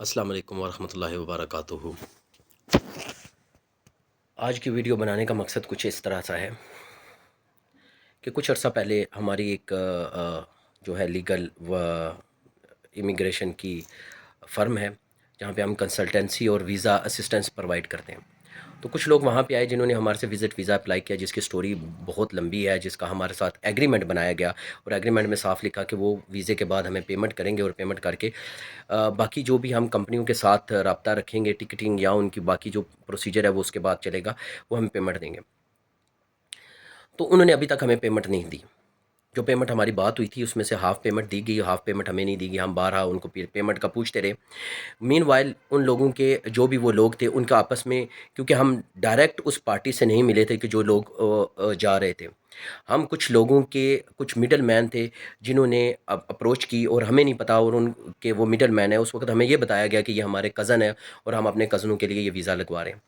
السلام علیکم ورحمۃ اللہ وبرکاتہ۔ آج کی ویڈیو بنانے کا مقصد کچھ اس طرح سا ہے کہ کچھ عرصہ پہلے ہماری ایک جو ہے لیگل و امیگریشن کی فرم ہے جہاں پہ ہم کنسلٹنسی اور ویزا اسسٹنس پرووائڈ کرتے ہیں۔ تو کچھ لوگ وہاں پہ آئے جنہوں نے ہمارے سے وزٹ ویزا اپلائی کیا، جس کی سٹوری بہت لمبی ہے، جس کا ہمارے ساتھ ایگریمنٹ بنایا گیا اور ایگریمنٹ میں صاف لکھا کہ وہ ویزے کے بعد ہمیں پیمنٹ کریں گے اور پیمنٹ کر کے باقی جو بھی ہم کمپنیوں کے ساتھ رابطہ رکھیں گے، ٹکٹنگ یا ان کی باقی جو پروسیجر ہے وہ اس کے بعد چلے گا، وہ ہمیں پیمنٹ دیں گے۔ تو انہوں نے ابھی تک ہمیں پیمنٹ نہیں دی۔ جو پیمنٹ ہماری بات ہوئی تھی اس میں سے ہاف پیمنٹ دی گئی، ہاف پیمنٹ ہمیں نہیں دی گئی۔ ہم بارہا ان کو پیمنٹ کا پوچھتے رہے۔ مین وائل ان لوگوں کے جو بھی وہ لوگ تھے ان کا آپس میں، کیونکہ ہم ڈائریکٹ اس پارٹی سے نہیں ملے تھے کہ جو لوگ جا رہے تھے، ہم کچھ لوگوں کے کچھ مڈل مین تھے جنہوں نے اپروچ کی اور ہمیں نہیں پتا، اور ان کے وہ مڈل مین ہے، اس وقت ہمیں یہ بتایا گیا کہ یہ ہمارے کزن ہے اور ہم اپنے کزنوں کے لیے یہ ویزا لگوا رہے ہیں۔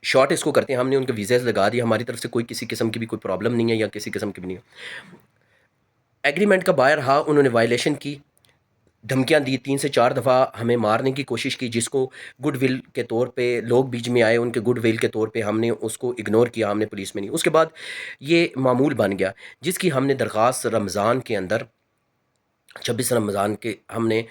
شارٹ اس کو کرتے ہیں، ہم نے ان کے ویزاز لگا دیا، ہماری طرف سے کوئی کسی قسم کی بھی کوئی پرابلم نہیں ہے یا کسی قسم کی بھی نہیں ہے۔ ایگریمنٹ کا باہر رہا، انہوں نے وائلیشن کی، دھمکیاں دی، 3 سے 4 دفعہ ہمیں مارنے کی کوشش کی، جس کو گڈ ول کے طور پہ لوگ بیچ میں آئے، ان کے گڈ ول کے طور پہ ہم نے اس کو اگنور کیا، ہم نے پولیس میں نہیں۔ اس کے بعد یہ معمول بن گیا، جس کی ہم نے درخواست رمضان کے اندر 26 رمضان کے ہم نے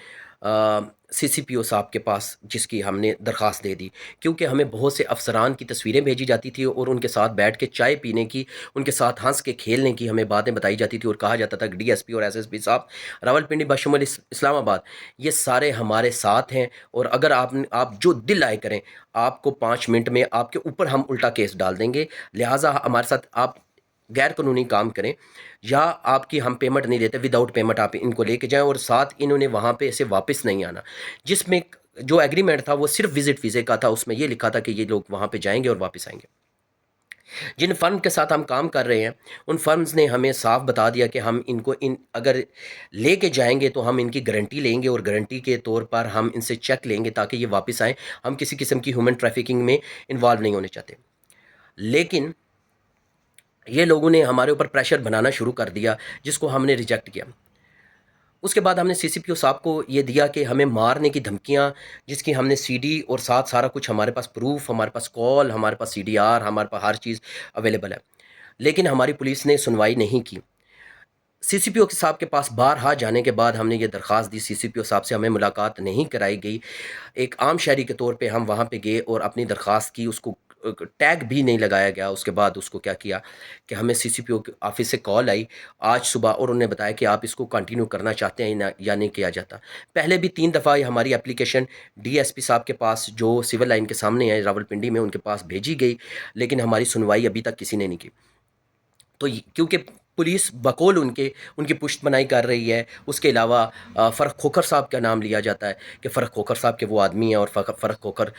سی سی پی او صاحب کے پاس جس کی ہم نے درخواست دے دی، کیونکہ ہمیں بہت سے افسران کی تصویریں بھیجی جاتی تھی اور ان کے ساتھ بیٹھ کے چائے پینے کی، ان کے ساتھ ہنس کے کھیلنے کی ہمیں باتیں بتائی جاتی تھی، اور کہا جاتا تھا کہ ڈی ایس پی اور ایس ایس پی صاحب راولپنڈی بشمول اسلام آباد یہ سارے ہمارے ساتھ ہیں، اور اگر آپ جو دل آئے کریں، آپ کو 5 منٹ میں آپ کے اوپر ہم الٹا کیس ڈال دیں گے، لہٰذا ہمارے ساتھ آپ غیر قانونی کام کریں یا آپ کی ہم پیمنٹ نہیں دیتے، وداؤٹ پیمنٹ آپ ان کو لے کے جائیں، اور ساتھ انہوں نے وہاں پہ اسے واپس نہیں آنا۔ جس میں جو ایگریمنٹ تھا وہ صرف وزٹ ویزے کا تھا، اس میں یہ لکھا تھا کہ یہ لوگ وہاں پہ جائیں گے اور واپس آئیں گے۔ جن فرم کے ساتھ ہم کام کر رہے ہیں ان فرمز نے ہمیں صاف بتا دیا کہ ہم ان کو اگر لے کے جائیں گے تو ہم ان کی گارنٹی لیں گے، اور گارنٹی کے طور پر ہم ان سے چیک لیں گے تاکہ یہ واپس آئیں۔ ہم کسی قسم کی ہیومن ٹریفکنگ میں انوالو نہیں ہونے چاہتے، لیکن یہ لوگوں نے ہمارے اوپر پریشر بنانا شروع کر دیا، جس کو ہم نے ریجیکٹ کیا۔ اس کے بعد ہم نے سی سی پی او صاحب کو یہ دیا کہ ہمیں مارنے کی دھمکیاں، جس کی ہم نے سی ڈی اور ساتھ سارا کچھ ہمارے پاس پروف، ہمارے پاس کال، ہمارے پاس سی ڈی آر، ہمارے پاس ہر چیز اویلیبل ہے، لیکن ہماری پولیس نے سنوائی نہیں کی۔ سی سی پی او صاحب کے پاس بارہا جانے کے بعد ہم نے یہ درخواست دی، سی سی پی او صاحب سے ہمیں ملاقات نہیں کرائی گئی۔ ایک عام شہری کے طور پہ ہم وہاں پہ گئے اور اپنی درخواست کی، اس کو ٹیگ بھی نہیں لگایا گیا۔ اس کے بعد اس کو کیا کیا کہ ہمیں سی سی پی او آفس سے کال آئی آج صبح، اور انہوں نے بتایا کہ آپ اس کو کنٹینیو کرنا چاہتے ہیں یا نہیں کیا جاتا۔ پہلے بھی 3 دفعہ ہماری اپلیکیشن ڈی ایس پی صاحب کے پاس جو سول لائن کے سامنے ہے راولپنڈی میں، ان کے پاس بھیجی گئی، لیکن ہماری سنوائی ابھی تک کسی نے نہیں کی۔ تو کیونکہ پولیس بقول ان کی پشت بنائی کر رہی ہے۔ اس کے علاوہ فرق کھوکھر صاحب کا نام لیا جاتا ہے کہ فرق کھوکھر صاحب کے وہ آدمی ہیں، اور فرق کھوکھر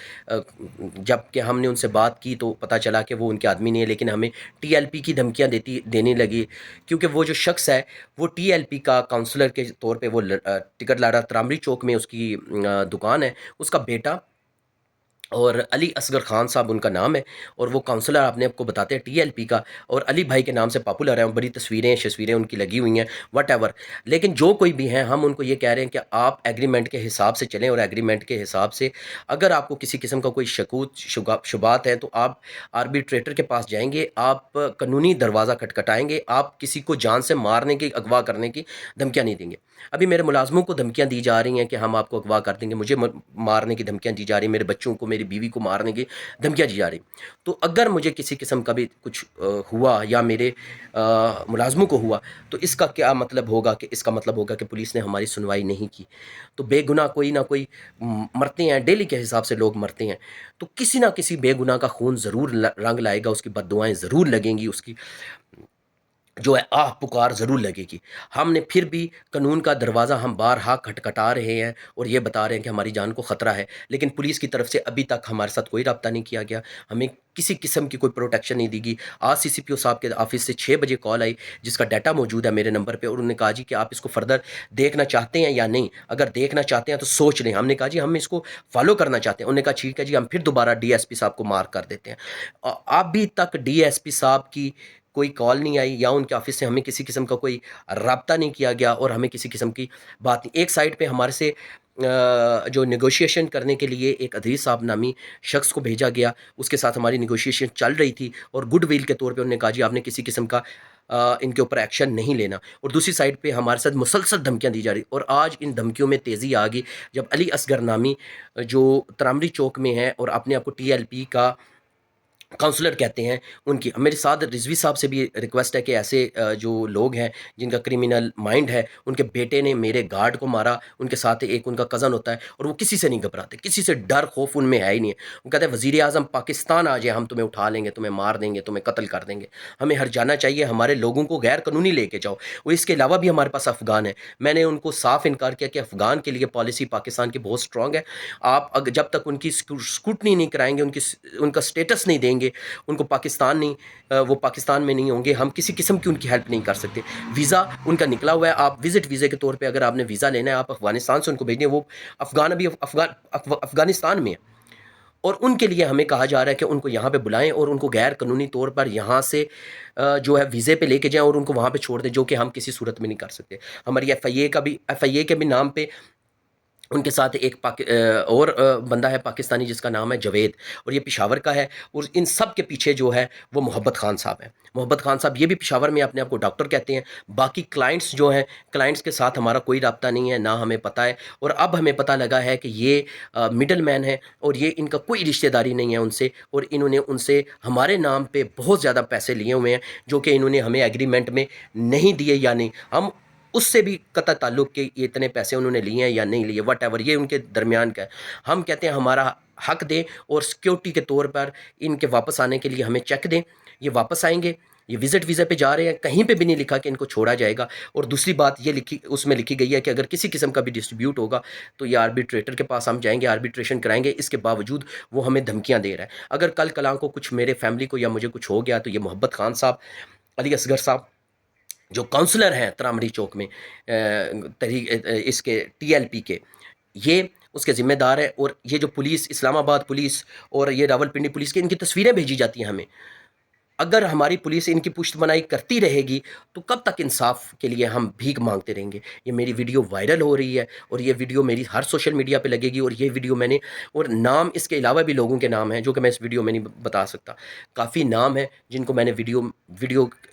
جب کہ ہم نے ان سے بات کی تو پتہ چلا کہ وہ ان کے آدمی نہیں ہے، لیکن ہمیں ٹی ایل پی کی دھمکیاں دینے لگی، کیونکہ وہ جو شخص ہے وہ ٹی ایل پی کا کاؤنسلر کے طور پہ، وہ ٹکٹ لاڈا ترامری چوک میں اس کی دکان ہے، اس کا بیٹا اور علی اصغر خان صاحب ان کا نام ہے، اور وہ کاؤنسلر آپ کو بتاتے ہیں ٹی ایل پی کا، اور علی بھائی کے نام سے پاپولر ہیں، بڑی تصویریں ان کی لگی ہوئی ہیں، وٹ ایور۔ لیکن جو کوئی بھی ہیں، ہم ان کو یہ کہہ رہے ہیں کہ آپ ایگریمنٹ کے حساب سے چلیں، اور ایگریمنٹ کے حساب سے اگر آپ کو کسی قسم کا کوئی شبہات ہے تو آپ آربیٹریٹر کے پاس جائیں گے، آپ قانونی دروازہ کھٹکھٹائیں گے، آپ کسی کو جان سے مارنے کی، اغوا کرنے کی دھمکیاں نہیں دیں گے۔ ابھی میرے ملازموں کو دھمکیاں دی جا رہی ہیں کہ ہم آپ کو اغوا کر دیں گے، مجھے مارنے کی دھمکیاں دی جا رہی ہیں، میرے بچوں کو، میری بیوی کو مارنے کی دھمکیاں دی جا رہی۔ تو اگر مجھے کسی قسم کا بھی کچھ ہوا یا میرے ملازموں کو ہوا تو اس کا کیا مطلب ہوگا؟ کہ اس کا مطلب ہوگا کہ پولیس نے ہماری سنوائی نہیں کی۔ تو بے گناہ کوئی نہ کوئی مرتے ہیں، ڈیلی کے حساب سے لوگ مرتے ہیں، تو کسی نہ کسی بے گناہ کا خون ضرور رنگ لائے گا، اس کی بد دعائیں ضرور لگیں گی، اس کی جو ہے آہ پکار ضرور لگے گی۔ ہم نے پھر بھی قانون کا دروازہ ہم بارہا کھٹکھٹا رہے ہیں اور یہ بتا رہے ہیں کہ ہماری جان کو خطرہ ہے، لیکن پولیس کی طرف سے ابھی تک ہمارے ساتھ کوئی رابطہ نہیں کیا گیا، ہمیں کسی قسم کی کوئی پروٹیکشن نہیں دی گئی۔ آج سی سی پی او صاحب کے آفس سے 6 بجے کال آئی، جس کا ڈیٹا موجود ہے میرے نمبر پہ، اور انہوں نے کہا جی کہ آپ اس کو فردر دیکھنا چاہتے ہیں یا نہیں، اگر دیکھنا چاہتے ہیں تو سوچ لیں۔ ہم نے کہا جی ہم اس کو فالو کرنا چاہتے ہیں، انہوں نے کہا ٹھیک ہے جی، ہم پھر دوبارہ ڈی ایس پی صاحب کو مارک کر دیتے ہیں۔ ابھی تک ڈی ایس پی صاحب کی کوئی کال نہیں آئی یا ان کے آفس سے ہمیں کسی قسم کا کوئی رابطہ نہیں کیا گیا اور ہمیں کسی قسم کی بات نہیں. ایک سائڈ پہ ہمارے سے جو نیگوشیشن کرنے کے لیے ایک ادریس صاحب نامی شخص کو بھیجا گیا، اس کے ساتھ ہماری نیگوشیشن چل رہی تھی اور گڈ ول کے طور پہ انہوں نے کہا جی آپ نے کسی قسم کا ان کے اوپر ایکشن نہیں لینا. اور دوسری سائڈ پہ ہمارے ساتھ مسلسل دھمکیاں دی جا رہی. اور آج ان دھمکیوں میں تیزی آ گئی جب علی اصغر نامی جو ترامری چوک میں ہے اور اپنے آپ کو TLP کا کاؤنسلر کہتے ہیں، ان کی میرے ساتھ رضوی صاحب سے بھی ریکویسٹ ہے کہ ایسے جو لوگ ہیں جن کا کرمنل مائنڈ ہے، ان کے بیٹے نے میرے گارڈ کو مارا، ان کے ساتھ ایک ان کا کزن ہوتا ہے اور وہ کسی سے نہیں گھبراتے، کسی سے ڈر خوف ان میں ہے ہی نہیں ہے. وہ کہتے ہیں وزیر اعظم پاکستان آ جائے ہم تمہیں اٹھا لیں گے، تمہیں مار دیں گے، تمہیں قتل کر دیں گے. ہمیں ہر جانا چاہیے، ہمارے لوگوں کو غیر قانونی لے کے جاؤ. اور اس کے علاوہ بھی ہمارے پاس افغان ہے. میں نے ان کو صاف انکار کیا کہ افغان کے لیے پالیسی پاکستان کی بہت اسٹرانگ ہے. آپ جب تک ان کی اسکروٹنی نہیں کرائیں گے، ان کا اسٹیٹس نہیں دیں گے، ان کو پاکستان نہیں وہ پاکستان میں نہیں ہوں گے، ہم کسی قسم کی ان کی ہیلپ نہیں کر سکتے. ویزا ان کا نکلا ہوا ہے، آپ وزٹ ویزے کے طور پہ اگر آپ نے ویزا لینا ہے، آپ افغانستان سے ان کو بھیجیں. وہ افغان ابھی افغانستان میں ہے اور ان کے لیے ہمیں کہا جا رہا ہے کہ ان کو یہاں پہ بلائیں اور ان کو غیر قانونی طور پر یہاں سے جو ہے ویزے پہ لے کے جائیں اور ان کو وہاں پہ چھوڑ دیں، جو کہ ہم کسی صورت میں نہیں کر سکتے. ہماری FIA کے بھی نام پہ ان کے ساتھ ایک اور بندہ ہے پاکستانی جس کا نام ہے جاوید، اور یہ پشاور کا ہے. اور ان سب کے پیچھے جو ہے وہ محبت خان صاحب ہیں. محبت خان صاحب یہ بھی پشاور میں اپنے آپ کو ڈاکٹر کہتے ہیں. باقی کلائنٹس جو ہیں، کلائنٹس کے ساتھ ہمارا کوئی رابطہ نہیں ہے، نہ ہمیں پتہ ہے. اور اب ہمیں پتہ لگا ہے کہ یہ مڈل مین ہے اور یہ ان کا کوئی رشتہ داری نہیں ہے ان سے، اور انہوں نے ان سے ہمارے نام پہ بہت زیادہ پیسے لیے ہوئے ہیں جو کہ انہوں نے ہمیں ایگریمنٹ میں نہیں دیے یا نہیں. ہم اس سے بھی قطع تعلق کہ یہ اتنے پیسے انہوں نے لیے ہیں یا نہیں لیے، وٹ ایور، یہ ان کے درمیان کا ہے. ہم کہتے ہیں ہمارا حق دیں اور سیکیورٹی کے طور پر ان کے واپس آنے کے لیے ہمیں چیک دیں. یہ واپس آئیں گے، یہ وزٹ ویزا پہ جا رہے ہیں، کہیں پہ بھی نہیں لکھا کہ ان کو چھوڑا جائے گا. اور دوسری بات یہ اس میں لکھی گئی ہے کہ اگر کسی قسم کا بھی ڈسٹریبیوٹ ہوگا تو یہ آربیٹریٹر کے پاس ہم جائیں گے، آربیٹریشن کرائیں گے. اس کے باوجود وہ ہمیں دھمکیاں دے رہا ہے. اگر کل کلاں کو کچھ میرے فیملی کو یا مجھے کچھ ہو گیا تو یہ محبت خان صاحب، علی اصغر صاحب جو کاؤنسلر ہیں ترامری چوک میں اس کے TLP کے، یہ اس کے ذمہ دار ہے. اور یہ جو پولیس، اسلام آباد پولیس اور یہ راولپنڈی پولیس کی ان کی تصویریں بھیجی جاتی ہیں ہمیں. اگر ہماری پولیس ان کی پشت بنائی کرتی رہے گی تو کب تک انصاف کے لیے ہم بھیک مانگتے رہیں گے؟ یہ میری ویڈیو وائرل ہو رہی ہے اور یہ ویڈیو میری ہر سوشل میڈیا پہ لگے گی. اور یہ ویڈیو میں نے، اور نام اس کے علاوہ بھی لوگوں کے نام ہیں جو کہ میں اس ویڈیو میں نہیں بتا سکتا. کافی نام ہیں جن کو میں نے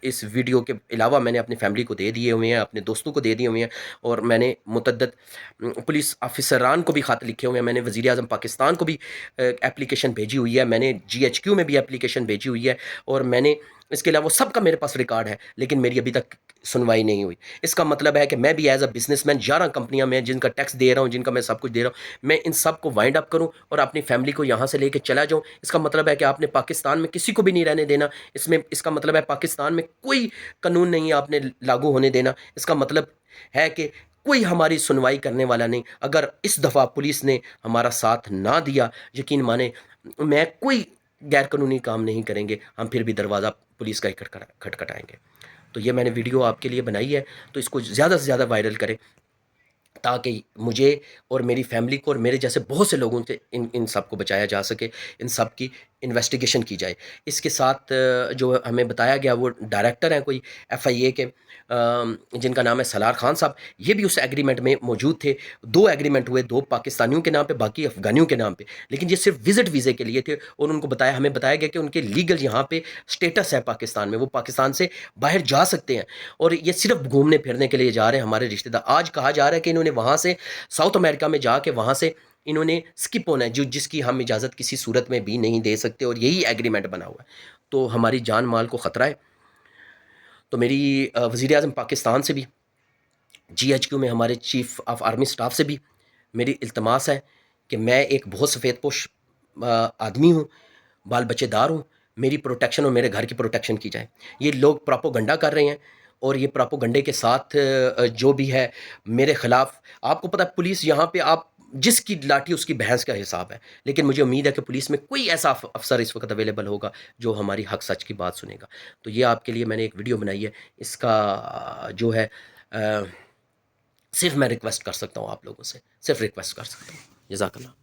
اس ویڈیو کے علاوہ میں نے اپنی فیملی کو دے دیے ہوئے ہیں، اپنے دوستوں کو دے دیے ہوئے ہیں. اور میں نے متعدد پولیس آفیسران کو بھی خط لکھے ہوئے ہیں. میں نے وزیر اعظم پاکستان کو بھی اپلیکیشن بھیجی ہوئی ہے. میں نے GHQ میں بھی اپلیکیشن بھیجی ہوئی ہے. اور میں نے اس کے علاوہ سب کا میرے پاس ریکارڈ ہے، لیکن میری ابھی تک سنوائی نہیں ہوئی. اس کا مطلب ہے کہ میں بھی ایز اے بزنس مین 11 کمپنیاں میں جن کا ٹیکس دے رہا ہوں، جن کا میں سب کچھ دے رہا ہوں، میں ان سب کو وائنڈ اپ کروں اور اپنی فیملی کو یہاں سے لے کے چلا جاؤں. اس کا مطلب ہے کہ آپ نے پاکستان میں کسی کو بھی نہیں رہنے دینا. اس کا مطلب ہے پاکستان میں کوئی قانون نہیں آپ نے لاگو ہونے دینا. اس کا مطلب ہے کہ کوئی ہماری سنوائی کرنے والا نہیں. اگر اس دفعہ پولیس نے ہمارا ساتھ نہ دیا، یقین مانے میں کوئی غیر قانونی کام نہیں کریں گے، ہم پھر بھی دروازہ پولیس کا ہی کھٹکھٹائیں گے. تو یہ میں نے ویڈیو آپ کے لیے بنائی ہے، تو اس کو زیادہ سے زیادہ وائرل کریں تاکہ مجھے اور میری فیملی کو اور میرے جیسے بہت سے لوگوں سے ان سب کو بچایا جا سکے، ان سب کی انویسٹیگیشن کی جائے. اس کے ساتھ جو ہمیں بتایا گیا وہ ڈائریکٹر ہیں کوئی FIA کے، جن کا نام ہے سالار خان صاحب. یہ بھی اس ایگریمنٹ میں موجود تھے. 2 ایگریمنٹ ہوئے، 2 پاکستانیوں کے نام پہ، باقی افغانیوں کے نام پہ. لیکن یہ صرف وزٹ ویزے کے لیے تھے اور ان کو ہمیں بتایا گیا کہ ان کے لیگل یہاں پہ سٹیٹس ہے پاکستان میں، وہ پاکستان سے باہر جا سکتے ہیں اور یہ صرف گھومنے پھرنے کے لیے جا رہے ہیں. ہمارے رشتہ دار، آج کہا جا رہا ہے کہ انہوں نے وہاں سے ساؤتھ امریکہ میں جا کے وہاں سے انہوں نے سکپ ہونا ہے، جس کی ہم اجازت کسی صورت میں بھی نہیں دے سکتے، اور یہی ایگریمنٹ بنا ہوا ہے. تو ہماری جان مال کو خطرہ ہے. تو میری وزیر اعظم پاکستان سے بھی، GHQ میں ہمارے چیف آف آرمی سٹاف سے بھی میری التماس ہے کہ میں ایک بہت سفید پوش آدمی ہوں، بال بچے دار ہوں، میری پروٹیکشن اور میرے گھر کی پروٹیکشن کی جائے. یہ لوگ پراپوگنڈا کر رہے ہیں اور یہ پراپوگنڈے کے ساتھ جو بھی ہے میرے خلاف، آپ کو پتہ ہے پولیس یہاں پہ آپ جس کی لاٹھی اس کی بھینس کا حساب ہے. لیکن مجھے امید ہے کہ پولیس میں کوئی ایسا افسر اس وقت اویلیبل ہوگا جو ہماری حق سچ کی بات سنے گا. تو یہ آپ کے لیے میں نے ایک ویڈیو بنائی ہے. اس کا جو ہے صرف میں ریکویسٹ کر سکتا ہوں، آپ لوگوں سے صرف ریکویسٹ کر سکتا ہوں. جزاک اللہ.